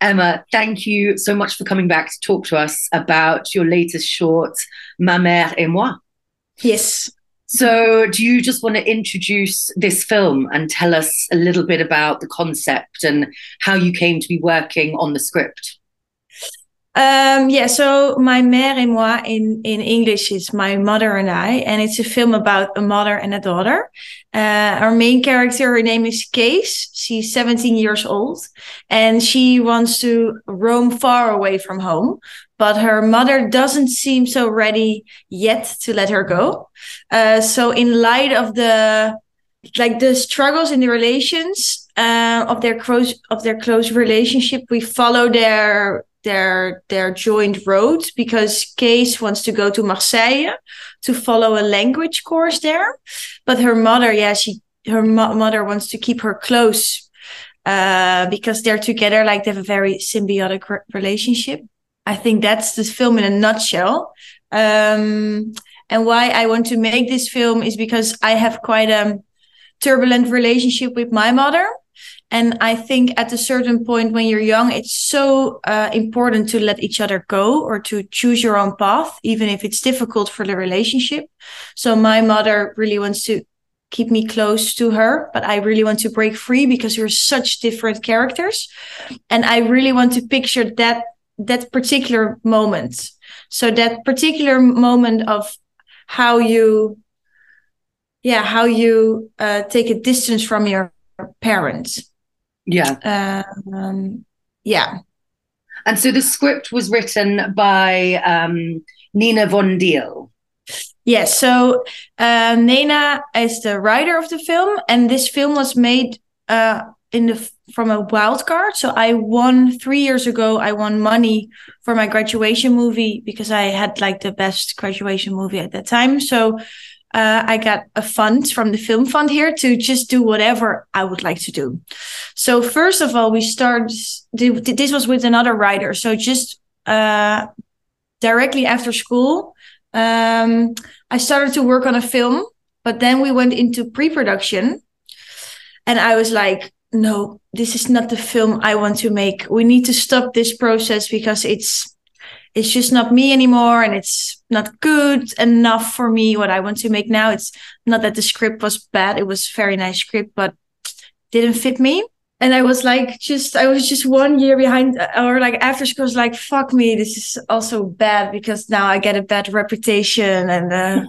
Emma, thank you so much for coming back to talk to us about your latest short, Ma Mère et moi. Yes. So, do you just want to introduce this film and tell us a little bit about the concept and how you came to be working on the script? Yeah, so Ma Mère et moi in English is My Mother and I, and it's a film about a mother and a daughter. Our main character, her name is Case. She's 17 years old, and she wants to roam far away from home, but her mother doesn't seem so ready yet to let her go. So in light of the struggles in the relations of their close relationship, we follow their joint road because Case wants to go to Marseille to follow a language course there, but her mother, mother wants to keep her close because they're together, like they have a very symbiotic relationship. I think that's this film in a nutshell. And why I want to make this film is because I have quite a turbulent relationship with my mother. And I think at a certain point when you're young, it's so important to let each other go or to choose your own path, even if it's difficult for the relationship. So my mother really wants to keep me close to her, but I really want to break free because we're such different characters. And I really want to picture that particular moment. So that particular moment of how you take a distance from your parents. Yeah. Yeah. And so the script was written by Nina von Deal. Yes. So Nena is the writer of the film, and this film was made from a wild card. So I won 3 years ago. I won money for my graduation movie because I had like the best graduation movie at that time. So I got a fund from the film fund here to just do whatever I would like to do. So first of all, we started, this was with another writer. So just directly after school, I started to work on a film, but then we went into pre-production and I was like, no, this is not the film I want to make. We need to stop this process because it's just not me anymore and it's not good enough for me what I want to make now. It's not that the script was bad. It was a very nice script, but didn't fit me. And I was just 1 year behind, or like after school, I was like, fuck me, this is also bad because now I get a bad reputation. And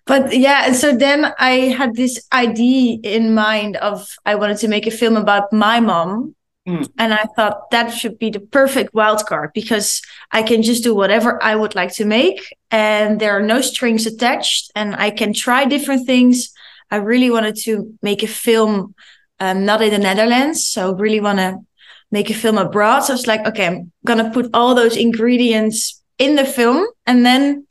but yeah, and so then I had this idea in mind of I wanted to make a film about my mom. And I thought that should be the perfect wild card because I can just do whatever I would like to make and there are no strings attached and I can try different things. I really wanted to make a film not in the Netherlands, so really want to make a film abroad. So it's like, okay, I'm going to put all those ingredients in the film. And then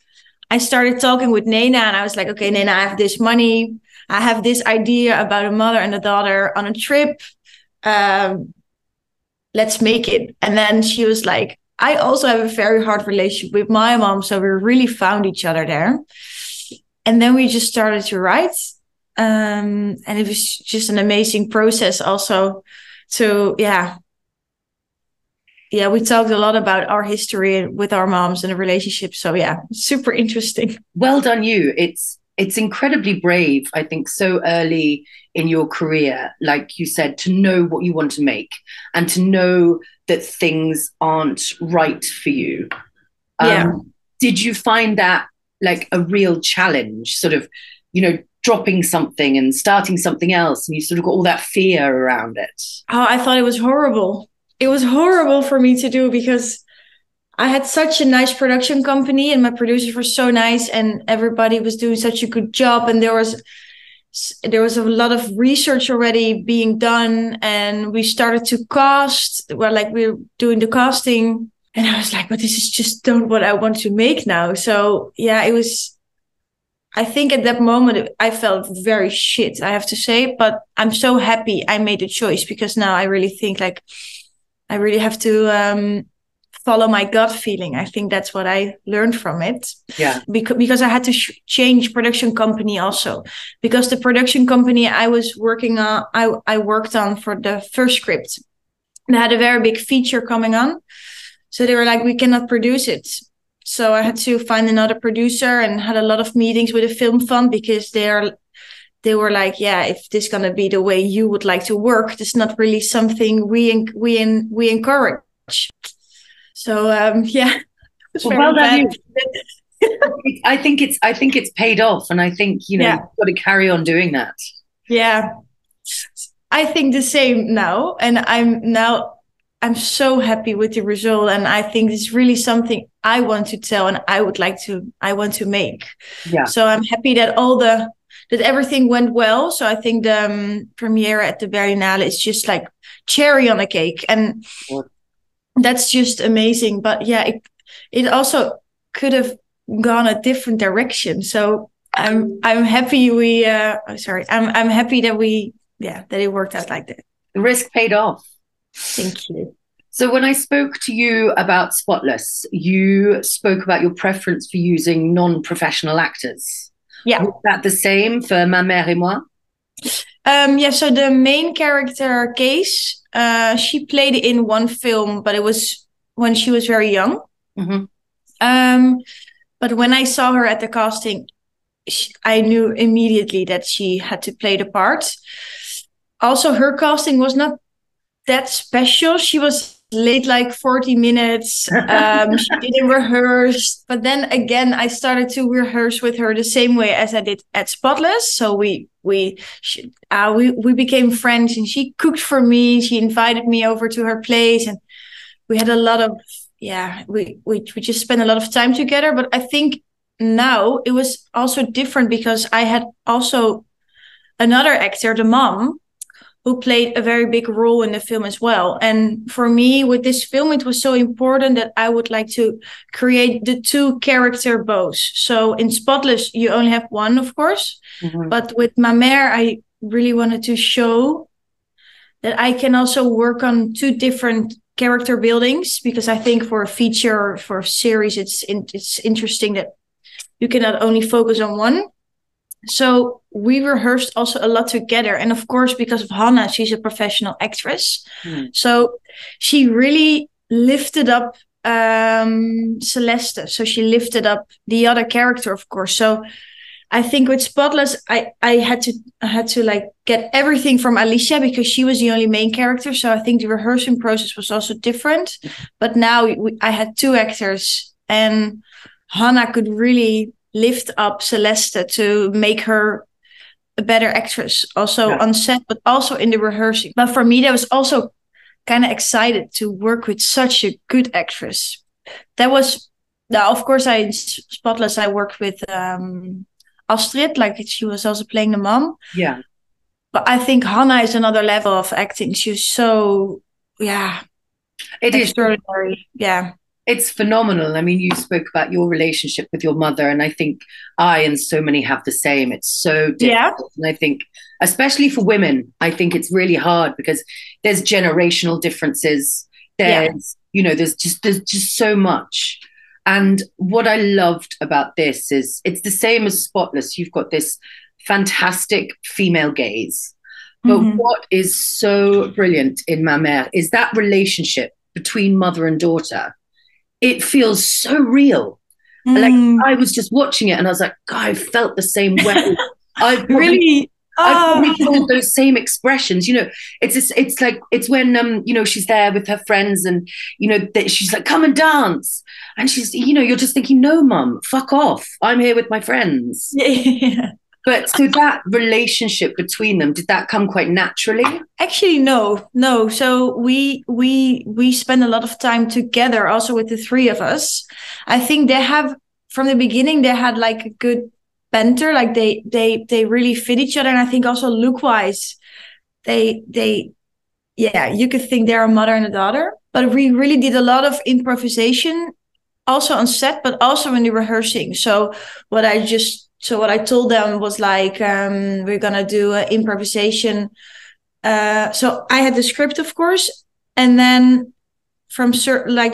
I started talking with Nena and I was like, okay, Nena, I have this money. I have this idea about a mother and a daughter on a trip. Let's make it. And then she was like, I also have a very hard relationship with my mom. So we really found each other there. And then we just started to write. And it was just an amazing process also to, we talked a lot about our history with our moms and the relationship. So yeah, super interesting. Well done you. It's incredibly brave, I think, so early in your career, like you said, to know what you want to make and to know that things aren't right for you. Did you find that like a real challenge, sort of, dropping something and starting something else, and you sort of got all that fear around it? Oh, I thought it was horrible. It was horrible for me to do because I had such a nice production company and my producers were so nice and everybody was doing such a good job. And there was a lot of research already being done and we started to cast. We were doing the casting and I was like, but this is just not what I want to make now. So yeah, I think at that moment I felt very shit, I have to say, but I'm so happy I made a choice because now I really think like I really have to follow my gut feeling. I think that's what I learned from it. Yeah. Because I had to change production company also. Because the production company I was working on, I worked on for the first script. They had a very big feature coming on. So they were like, we cannot produce it. So I had to find another producer and had a lot of meetings with the film fund, because they were like, yeah, if this is going to be the way you would like to work, it's not really something we encourage. So yeah, it's Well, very well done bad. you. I think it's paid off, and I think you've got to carry on doing that. Yeah, I think the same now, and I'm so happy with the result, and I think it's really something I want to tell, and I want to make. Yeah. So I'm happy that that everything went well. So I think the premiere at the Berlinale is just like cherry on a cake, and that's just amazing. But yeah, it also could have gone a different direction. So I'm happy I'm happy that that it worked out like that. The risk paid off. Thank you. So when I spoke to you about Spotless, you spoke about your preference for using non-professional actors. Yeah. Was that the same for Ma Mère et moi? Yeah, so the main character, Case, she played in one film, but it was when she was very young. Mm-hmm. But when I saw her at the casting, I knew immediately that she had to play the part. Also, her casting was not that special. She was late like 40 minutes. She didn't rehearse. But then again, I started to rehearse with her the same way as I did at Spotless. So we became friends, and she cooked for me. She invited me over to her place, and we had a lot of we just spent a lot of time together. But I think now it was also different because I had also another actor, the mom, who played a very big role in the film as well. And for me, with this film, it was so important that I would like to create the two character both. So in Spotless, you only have one, of course. Mm-hmm. But with Ma Mère, I really wanted to show that I can also work on two different character buildings, because I think for a feature or for a series, it's interesting that you cannot only focus on one. So we rehearsed also a lot together. And of course, because of Hannah, she's a professional actress. Mm. So she really lifted up Celeste. So she lifted up the other character, of course. So I think with Spotless, I had to like get everything from Alicia, because she was the only main character. So I think the rehearsing process was also different. But now I had two actors, and Hannah could really lift up Celeste to make her a better actress, also on set, but also in the rehearsing. But for me, that was also kind of excited to work with such a good actress. That was, now, of course, Spotless, I worked with Astrid, like she was also playing the mom. Yeah. But I think Hannah is another level of acting. She's so, it extraordinary. Yeah. It's phenomenal. I mean, you spoke about your relationship with your mother, and I think I and so many have the same. It's so difficult. Yeah. And I think, especially for women, I think it's really hard because there's generational differences. There's just so much. And what I loved about this is it's the same as Spotless. You've got this fantastic female gaze. But what is so brilliant in Ma Mère is that relationship between mother and daughter. It feels so real. Like I was just watching it and I was like, God, I felt the same way. I probably felt those same expressions. You know, it's like it's when she's there with her friends and she's like, come and dance, and she's you're just thinking, no, mum, fuck off. I'm here with my friends. Yeah. But so that relationship between them, did that come quite naturally? Actually, no. So we spend a lot of time together, also with the three of us. I think they have, from the beginning, they had like a good banter. Like they really fit each other. And I think also look-wise, you could think they're a mother and a daughter. But we really did a lot of improvisation, also on set, but also in the rehearsing. So what I told them was like, we're going to do an improvisation. So I had the script, of course. And then from certain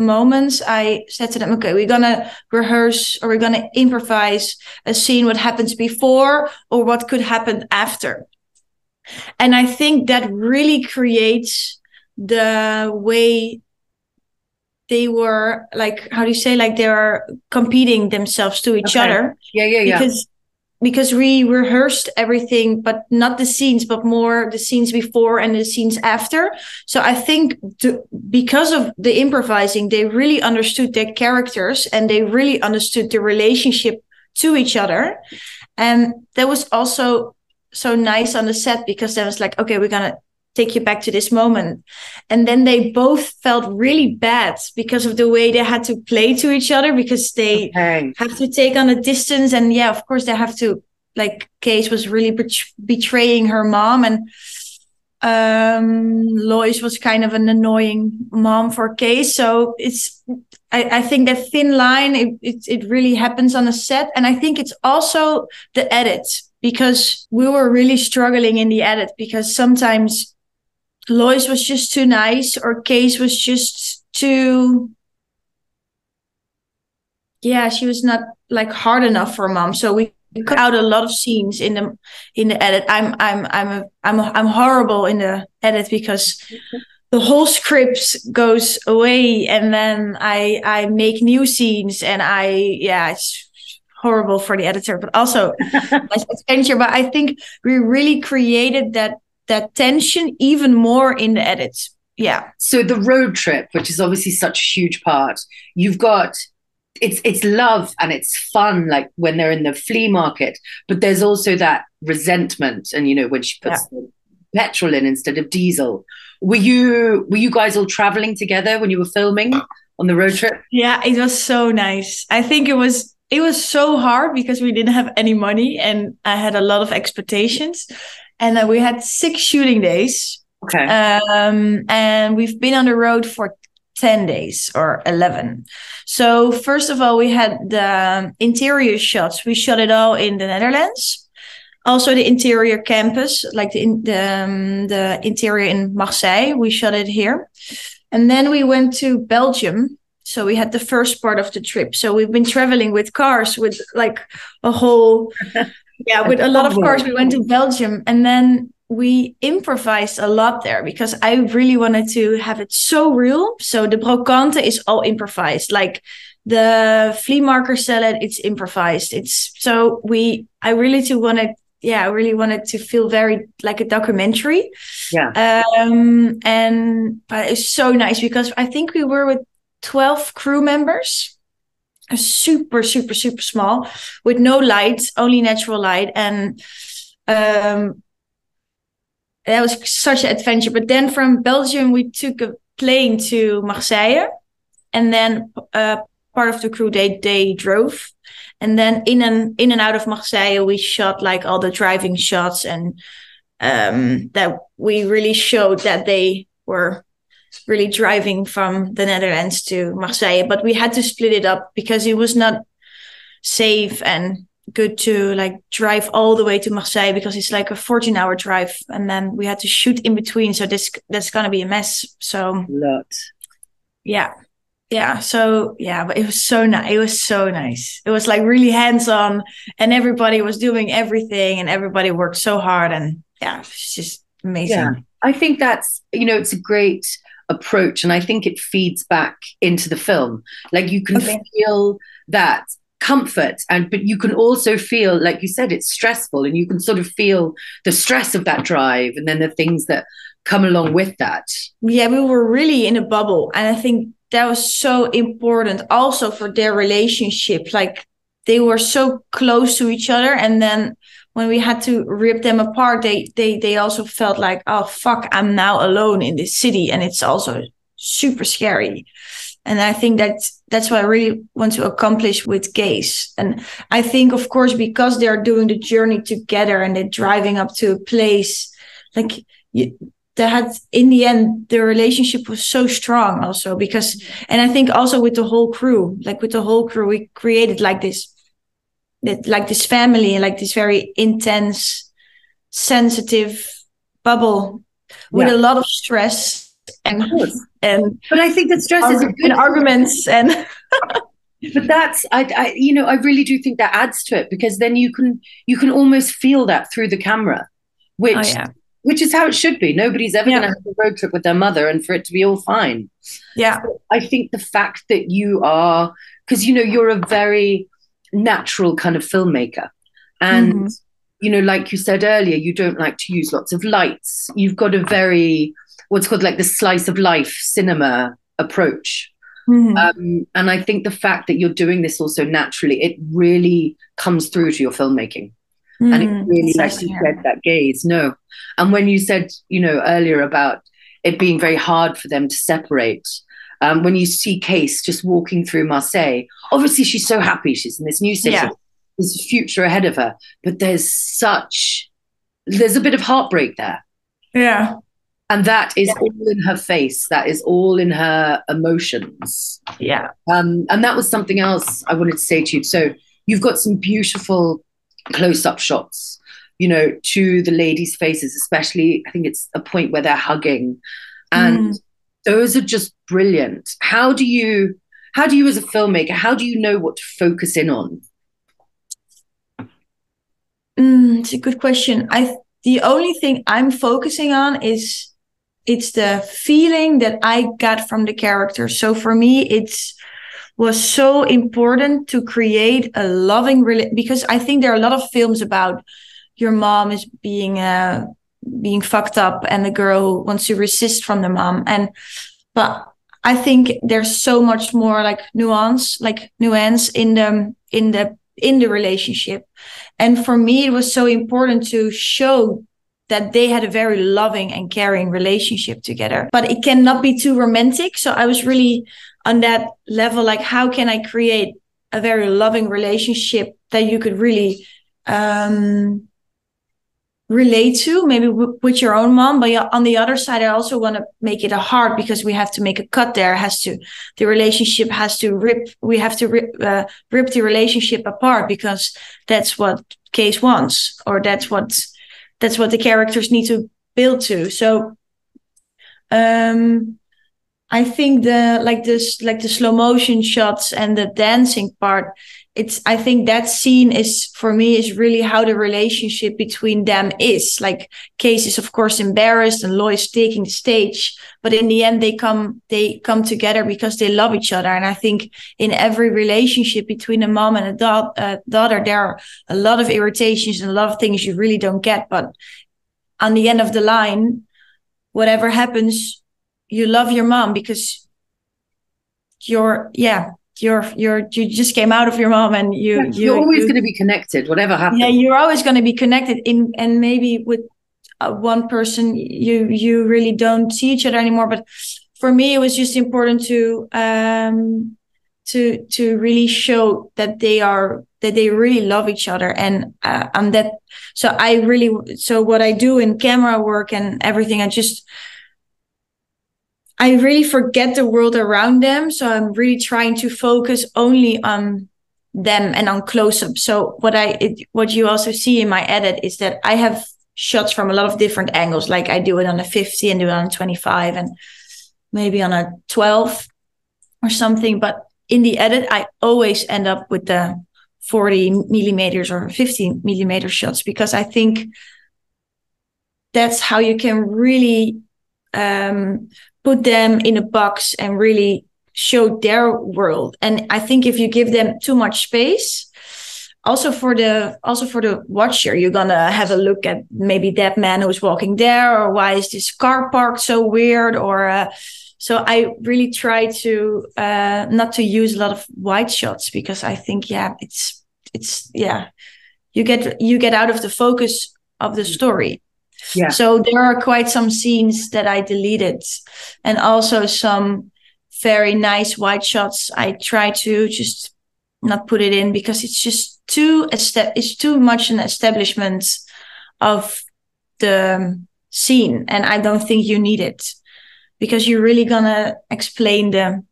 moments, I said to them, okay, we're going to rehearse, or we're going to improvise a scene, what happens before or what could happen after. And I think that really creates the way they were, like, how do you say, like they are competing themselves to each other. Yeah. Because we rehearsed everything, but not the scenes, but more the scenes before and the scenes after. So I think because of the improvising, they really understood their characters and they really understood the relationship to each other. And that was also so nice on the set, because there was like, okay, we're going to take you back to this moment. And then they both felt really bad because of the way they had to play to each other, because they have to take on a distance. And yeah, of course they have to, like, Case was really betraying her mom, and Lois was kind of an annoying mom for Case. So I think that thin line, it really happens on a set. And I think it's also the edit, because we were really struggling in the edit, because sometimes Lois was just too nice, or Case was just too, she was not like hard enough for mom. So we cut out a lot of scenes in the edit. I'm horrible in the edit, because the whole script goes away, and then I make new scenes, and it's horrible for the editor, but also nice adventure. But I think we really created that tension even more in the edits. Yeah. So the road trip, which is obviously such a huge part, you've got it's love and it's fun, like when they're in the flea market, but there's also that resentment, and when she puts the petrol in instead of diesel. Were you guys all traveling together when you were filming on the road trip? Yeah, it was so nice. I think it was so hard because we didn't have any money, and I had a lot of expectations. And then we had 6 shooting days. Okay. And we've been on the road for 10 days or 11. So first of all, we had the interior shots. We shot it all in the Netherlands. Also the interior campus, like the interior in Marseille, we shot it here. And then we went to Belgium. So we had the first part of the trip. So we've been traveling with cars, with like a whole... with a lot of cars. We went to Belgium, and then we improvised a lot there, because I really wanted to have it so real. So the brocante is all improvised. Like the flea marker salad, it's improvised. I really wanted to feel very like a documentary. Yeah. But it's so nice, because I think we were with 12 crew members. Super, super, super small, with no light, only natural light. And that was such an adventure. But then from Belgium, we took a plane to Marseille, and then part of the crew, they drove. And then in and out of Marseille, we shot like all the driving shots, and that we really showed that they were really driving from the Netherlands to Marseille. But we had to split it up, because it was not safe and good to like drive all the way to Marseille, because it's like a 14-hour drive, and then we had to shoot in between. So that's gonna be a mess. So but it was so nice. It was so nice. It was like really hands-on, and everybody was doing everything, and everybody worked so hard, and it's just amazing. Yeah, I think that's it's a great approach, and I think it feeds back into the film. Like you can feel that comfort, but you can also feel, like you said, it's stressful, and you can sort of feel the stress of that drive, and then the things that come along with that. Yeah, we were really in a bubble, and I think that was so important also for their relationship. Like they were so close to each other, and then when we had to rip them apart, they also felt like, oh fuck, I'm now alone in this city, and it's also super scary. And I think that's what I really want to accomplish with Case. And I think, of course, because they're doing the journey together and they're driving up to a place, like in the end, the relationship was so strong also, because, and I think also with the whole crew, we created like this family, and like this very intense, sensitive bubble with a lot of stress but I think that stress is a good arguments and but that's I really do think that adds to it, because then you can almost feel that through the camera, which which is how it should be. Nobody's ever going to Yeah. have a road trip with their mother and for it to be all fine. Yeah. So I think the fact that you are, because, you know, you're a very natural kind of filmmaker. And, Hmm. you know, like you said earlier, you don't like to use lots of lights. You've got a very, what's called like the slice of life cinema approach. Hmm. And I think the fact that you're doing this also naturally, it really comes through to your filmmaking. And it Hmm. really, That's like nice to you hear. said, that gaze, no. And when you said, you know, earlier about it being very hard for them to separate, when you see Case just walking through Marseille, obviously she's so happy. She's in this new city, Yeah. there's a future ahead of her, but there's a bit of heartbreak there. Yeah. And that is all in her face. That is all in her emotions. Yeah. And that was something else I wanted to say to you. So you've got some beautiful close-up shots, you know, to the ladies' faces, especially I think it's a point where they're hugging. And Mm. those are just brilliant. How do you as a filmmaker, how do you know what to focus in on? It's a good question. The only thing I'm focusing on is it's the feeling that I got from the character. So for me, it's was so important to create a loving because I think there are a lot of films about your mom is being fucked up and the girl who wants to resist from the mom. But I think there's so much more nuance in the relationship. And for me, it was so important to show that they had a very loving and caring relationship together. But it cannot be too romantic. So I was really on that level, like, how can I create a very loving relationship that you could really relate to, maybe with your own mom. But on the other side, I also want to make it a hard, because we have to make a cut there. The relationship has to rip. We have to rip the relationship apart, because that's what Case wants, or that's what the characters need to build to. So I think the slow motion shots and the dancing part, I think that scene is, for me, is really how the relationship between them is. Like, Case is of course embarrassed and Lois taking the stage, but in the end they come together because they love each other. And I think in every relationship between a mom and a daughter, there are a lot of irritations and a lot of things you really don't get, but on the end of the line, whatever happens, you love your mom because you just came out of your mom, and You're always going to be connected, whatever happens. yeah, you're always going to be connected and maybe with one person you really don't see each other anymore. But for me, it was just important to really show that they really love each other, and that. So what I do in camera work and everything, I really forget the world around them. So I'm really trying to focus only on them and on close-up. So what you also see in my edit is that I have shots from a lot of different angles. Like, I do it on a 50 and do it on a 25 and maybe on a 12 or something. But in the edit, I always end up with the 40 millimeters or 50 millimeter shots, because I think that's how you can really put them in a box and really show their world. And I think if you give them too much space, also for the watcher, you're gonna have a look at maybe that man who's walking there, or why is this car parked so weird, or so I really try to not to use a lot of wide shots, because I think it's you get out of the focus of the story. Yeah. So there are quite some scenes that I deleted, and also some very nice wide shots I try to just not put it in, because it's just it's too much an establishment of the scene, and I don't think you need it, because you're really gonna explain the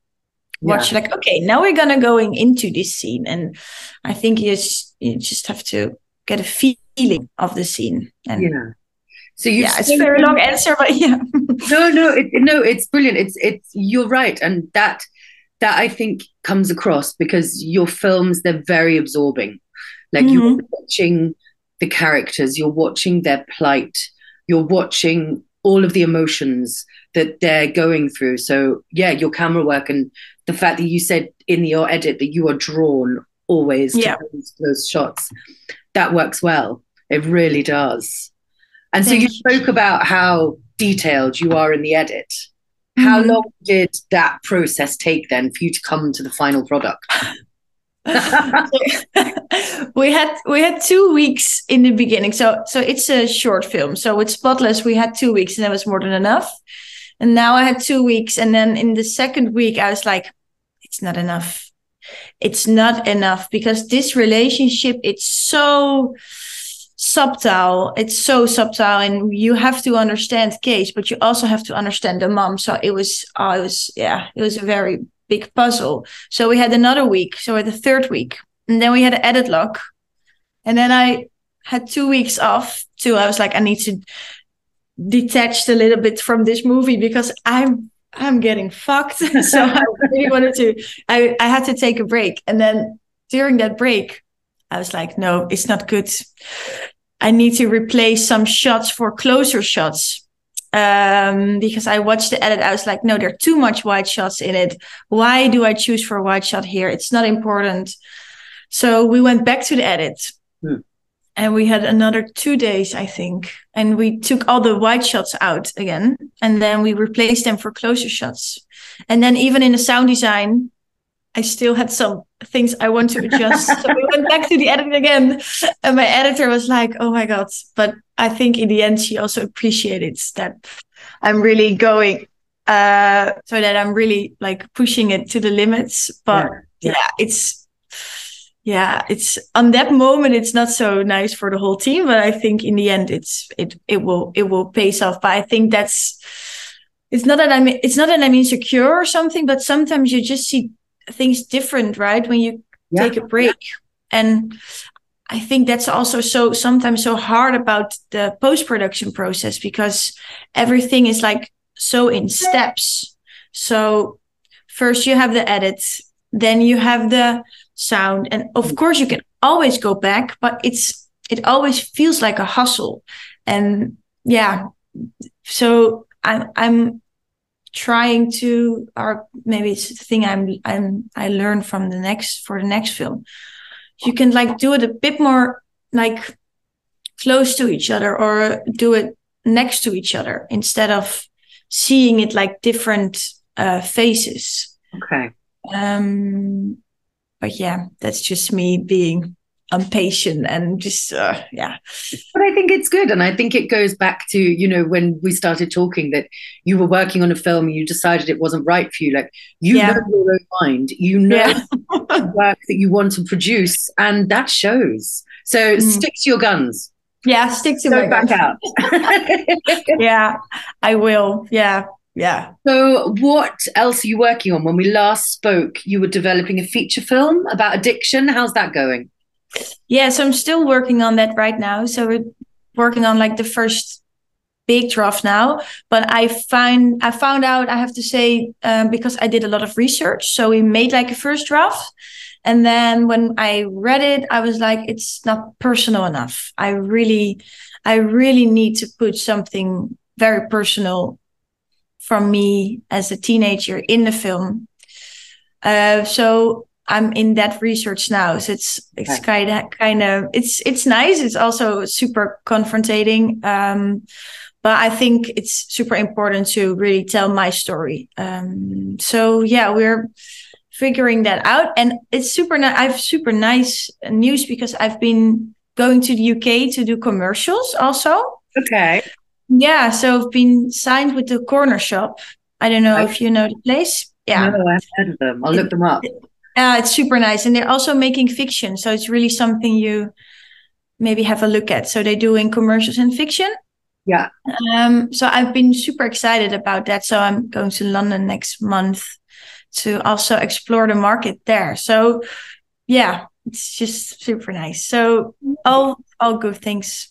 watch, like, okay, now we're gonna going into this scene, and I think you just have to get a feeling of the scene. And so it's a very long answer, but no, it's brilliant. It's you're right, and that I think comes across, because your films, they're very absorbing. Like, you're watching the characters, you're watching their plight, you're watching all of the emotions that they're going through. So yeah, your camera work and the fact that you said in your edit that you are drawn always to Yeah. those shots, that works well. It really does. And so you Thank you. spoke about how detailed you are in the edit. How long Mhm. did that process take then for you to come to the final product? We had 2 weeks in the beginning. So it's a short film. So with Spotless, we had 2 weeks, and that was more than enough. And now I had 2 weeks, and then in the second week, I was like, it's not enough. It's not enough, because this relationship, it's so subtle. It's so subtle, and you have to understand Case, but you also have to understand the mom. So it was a very big puzzle. So we had another week. So we had the third week, and then we had an edit lock, and then I had 2 weeks off too. I was like, I need to detach a little bit from this movie because I'm getting fucked. So I really wanted to. I had to take a break, and then during that break, I was like, no, it's not good. I need to replace some shots for closer shots. Because I watched the edit, I was like, no, there are too much wide shots in it. Why do I choose for a wide shot here? It's not important. So we went back to the edit. And we had another 2 days, I think. And we took all the wide shots out again. And then we replaced them for closer shots. And then even in the sound design, I still had some things I want to adjust. So we went back to the edit again. And my editor was like, oh my God. But I think in the end, she also appreciated that I'm really going, so that I'm really like pushing it to the limits. But it's on that moment, it's not so nice for the whole team. But I think in the end, it will pay off. But I think it's not that I'm insecure or something, but sometimes you just see things different, right? When you take a break. And I think that's also sometimes so hard about the post-production process, because everything is like so in steps. So first you have the edit, then you have the sound, and of course you can always go back, but it always feels like a hustle. And so I'm trying to, or maybe it's the thing I learned from the next film. You can like do it a bit more like close to each other, or do it next to each other instead of seeing it like different phases. Okay. But yeah, that's just me being impatient and just But I think it's good, and I think it goes back to when we started talking that you were working on a film and you decided it wasn't right for you. Like know your own mind, the work that you want to produce, and that shows. So stick to your guns. Yeah, stick to my guns. Back out. Yeah, I will. Yeah. So what else are you working on? When we last spoke, you were developing a feature film about addiction. How's that going? Yeah, so I'm still working on that right now. So we're working on like the first big draft now. But I found out, I have to say, because I did a lot of research. So we made like a first draft. And then when I read it, I was like, it's not personal enough. I really need to put something very personal from me as a teenager in the film. So I'm in that research now. So it's kind of it's nice. It's also super confronting. But I think it's super important to really tell my story. So yeah, we're figuring that out, and it's super. I have super nice news because I've been going to the UK to do commercials also. Okay. Yeah, so I've been signed with the Corner Shop. I don't know if you know the place. Yeah, no, I've heard of them. I'll look them up. It's super nice, and they're also making fiction, so it's really something you maybe have a look at. So they're doing commercials and fiction. Yeah. So I've been super excited about that. So I'm going to London next month to also explore the market there. So yeah, it's just super nice. So all good things.